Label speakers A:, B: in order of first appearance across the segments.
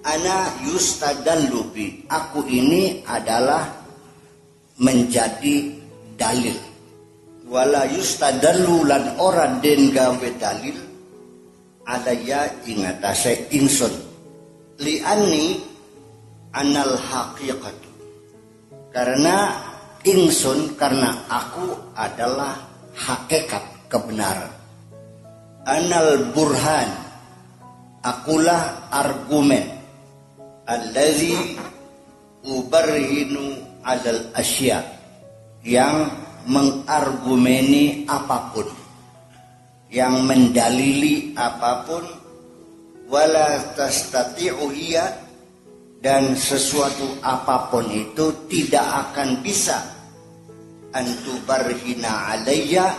A: ana yustadallu bi, aku ini adalah menjadi dalil. Wala yustadallu lan ora den gawe dalil alaya ingatase ingsun. Li'anni anal haqiqatu, karena ingsun, karena aku adalah hakikat kebenaran. Anal burhan, akulah argumen. Allazi ubarhinu alal asya, yang mengargumeni apapun, yang mendalili apapun. Wala tastati'u hiya, dan sesuatu apapun itu tidak akan bisa antubarhina alayya,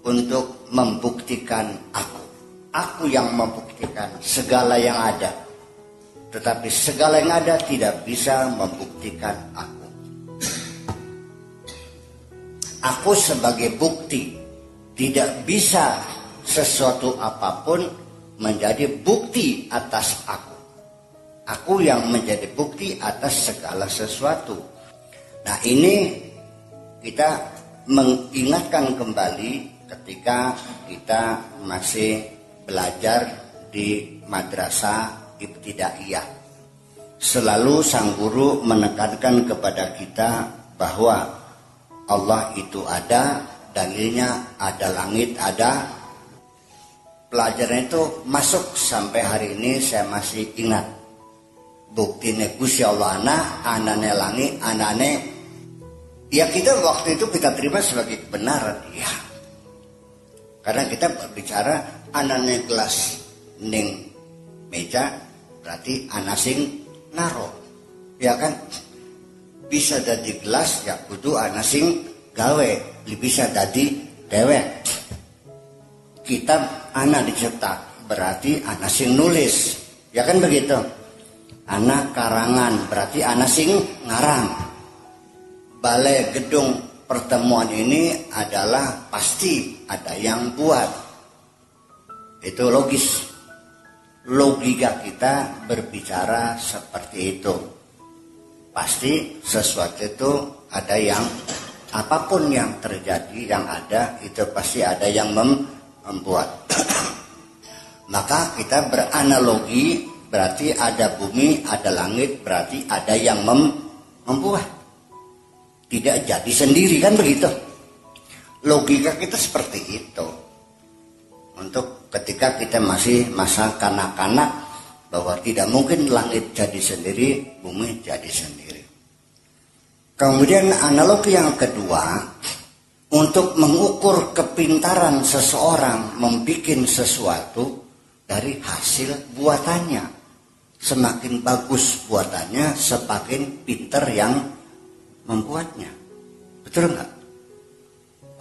A: untuk membuktikan aku. Aku yang membuktikan segala yang ada, tetapi segala yang ada tidak bisa membuktikan aku. Aku sebagai bukti, tidak bisa sesuatu apapun menjadi bukti atas aku. Aku yang menjadi bukti atas segala sesuatu. Nah, ini kita mengingatkan kembali ketika kita masih belajar di madrasah ibtidaiyah. Selalu sang guru menekankan kepada kita bahwa Allah itu ada, dalilnya ada langit, ada. Pelajaran itu masuk sampai hari ini saya masih ingat. Buktinya Gusti Allah anane langit, anane. Ya kita waktu itu kita terima sebagai kebenaran. Ya. Karena kita berbicara anane gelas ning meja, berarti anasing naro. Ya kan? Bisa jadi gelas ya kudu anasing gawe, bisa jadi dewek. Kitab anak dicetak berarti anak sing nulis, ya kan begitu. Anak karangan berarti anak sing ngarang. Balai gedung pertemuan ini adalah pasti ada yang buat. Itu logis. Logika kita berbicara seperti itu. Pasti sesuatu itu ada yang, apapun yang terjadi yang ada itu pasti ada yang membuat. Maka kita beranalogi, berarti ada bumi, ada langit, berarti ada yang membuat. Tidak jadi sendiri, kan begitu. Logika kita seperti itu. Untuk ketika kita masih masa kanak-kanak, bahwa tidak mungkin langit jadi sendiri, bumi jadi sendiri. Kemudian analogi yang kedua, untuk mengukur kepintaran seseorang membuat sesuatu dari hasil buatannya. Semakin bagus buatannya, semakin pintar yang membuatnya. Betul nggak?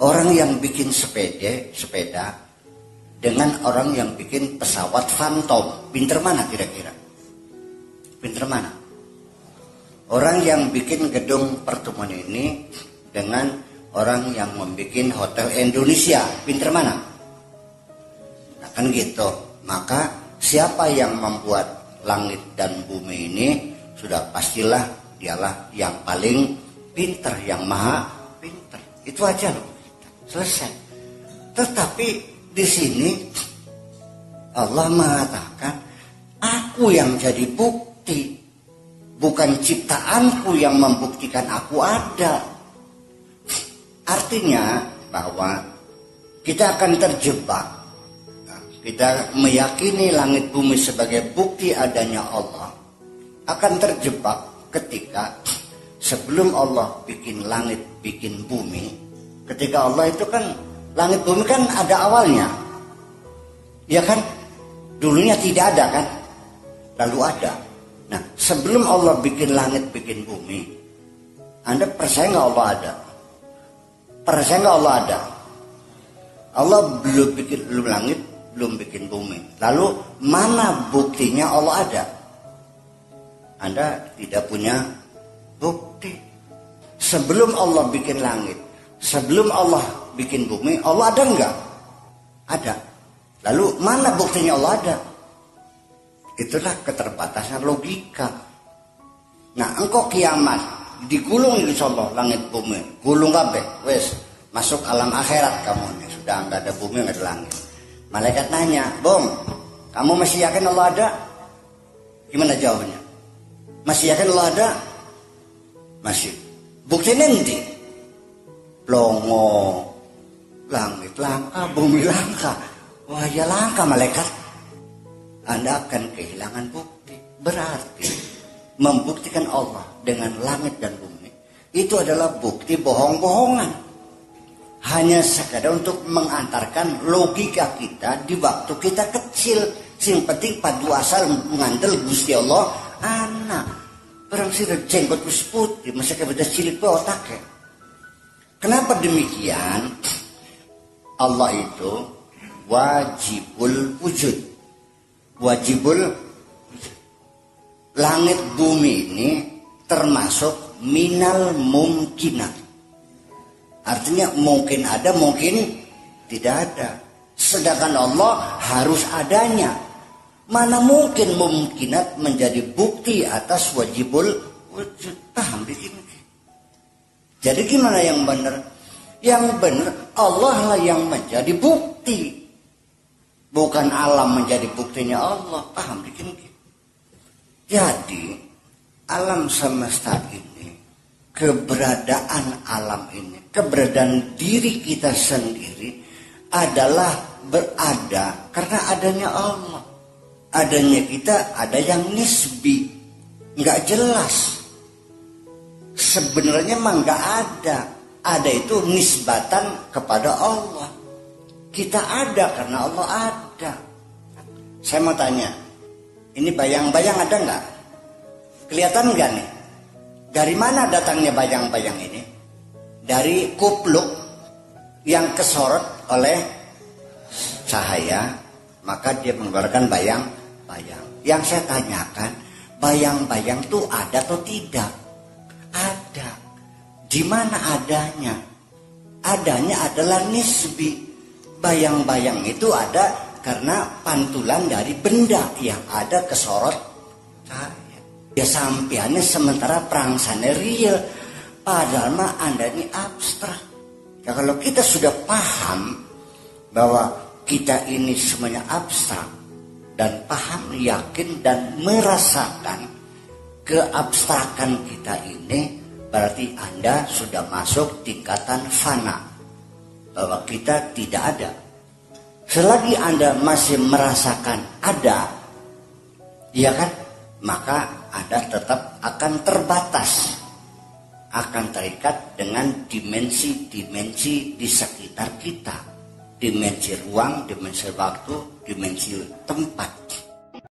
A: Orang yang bikin sepeda dengan orang yang bikin pesawat Phantom, pintar mana kira-kira? Pintar mana? Orang yang bikin gedung pertemuan ini dengan orang yang membuat hotel Indonesia, pinter mana? Nah kan gitu. Maka siapa yang membuat langit dan bumi ini, sudah pastilah dialah yang paling pinter, yang maha pinter. Itu aja loh. Selesai. Tetapi di sini Allah mengatakan, aku yang jadi bukti, bukan ciptaanku yang membuktikan aku ada. Artinya bahwa kita akan terjebak. Kita meyakini langit bumi sebagai bukti adanya Allah. Akan terjebak ketika sebelum Allah bikin langit, bikin bumi. Ketika Allah itu kan, langit bumi kan ada awalnya. Ya kan? Dulunya tidak ada kan? Lalu ada. Nah, sebelum Allah bikin langit, bikin bumi, Anda percaya nggak Allah ada? Percaya nggak Allah ada? Allah belum bikin langit, belum bikin bumi. Lalu mana buktinya Allah ada? Anda tidak punya bukti. Sebelum Allah bikin langit, sebelum Allah bikin bumi, Allah ada enggak? Ada. Lalu mana buktinya Allah ada? Itulah keterbatasan logika. Nah, engkau kiamat digulung insyaallah langit bumi, gulung kabeh, wes masuk alam akhirat kamu nih, sudah enggak ada bumi, enggak ada langit. Malaikat nanya, "Bom, kamu masih yakin Allah ada?" Gimana jawabnya? Masih yakin Allah ada? Masih. Bukti nanti. Plongo, langit langka, bumi langka. Wah, ya langka malaikat. Anda akan kehilangan bukti. Berarti membuktikan Allah dengan langit dan bumi itu adalah bukti bohong-bohongan. Hanya sekadar untuk mengantarkan logika kita di waktu kita kecil. Sing penting padu asal ngandel Gusti Allah anak. Orang sih jenggot putih, masa kayak beda cilik otaknya. Kenapa demikian? Allah itu wajibul wujud. Wajibul langit bumi ini termasuk minal mungkinat. Artinya mungkin ada, mungkin tidak ada. Sedangkan Allah harus adanya. Mana mungkin mungkinat menjadi bukti atas wajibul wujud. Paham di sini? Jadi gimana yang benar? Yang benar Allah lah yang menjadi bukti. Bukan alam menjadi buktinya Allah. Paham di sini? Jadi alam semesta ini, keberadaan alam ini, keberadaan diri kita sendiri adalah berada karena adanya Allah. Adanya kita ada yang nisbi, nggak jelas. Sebenarnya mah nggak ada. Ada itu nisbatan kepada Allah. Kita ada karena Allah ada. Saya mau tanya, ini bayang-bayang ada nggak? Kelihatan nggak nih? Dari mana datangnya bayang-bayang ini? Dari kupluk yang kesorot oleh cahaya, maka dia mengeluarkan bayang-bayang. Yang saya tanyakan, bayang-bayang itu ada atau tidak? Ada. Di mana adanya? Adanya adalah nisbi. Bayang-bayang itu ada karena pantulan dari benda yang ada kesorot cahaya. Ya sampeannya sementara perangsane real, padahal mah Anda ini abstrak. Ya kalau kita sudah paham bahwa kita ini semuanya abstrak dan paham, yakin dan merasakan keabstrakan kita ini, berarti Anda sudah masuk tingkatan fana, bahwa kita tidak ada. Selagi Anda masih merasakan ada, ya kan, maka Anda tetap akan terbatas, akan terikat dengan dimensi-dimensi di sekitar kita. Dimensi ruang, dimensi waktu, dimensi tempat.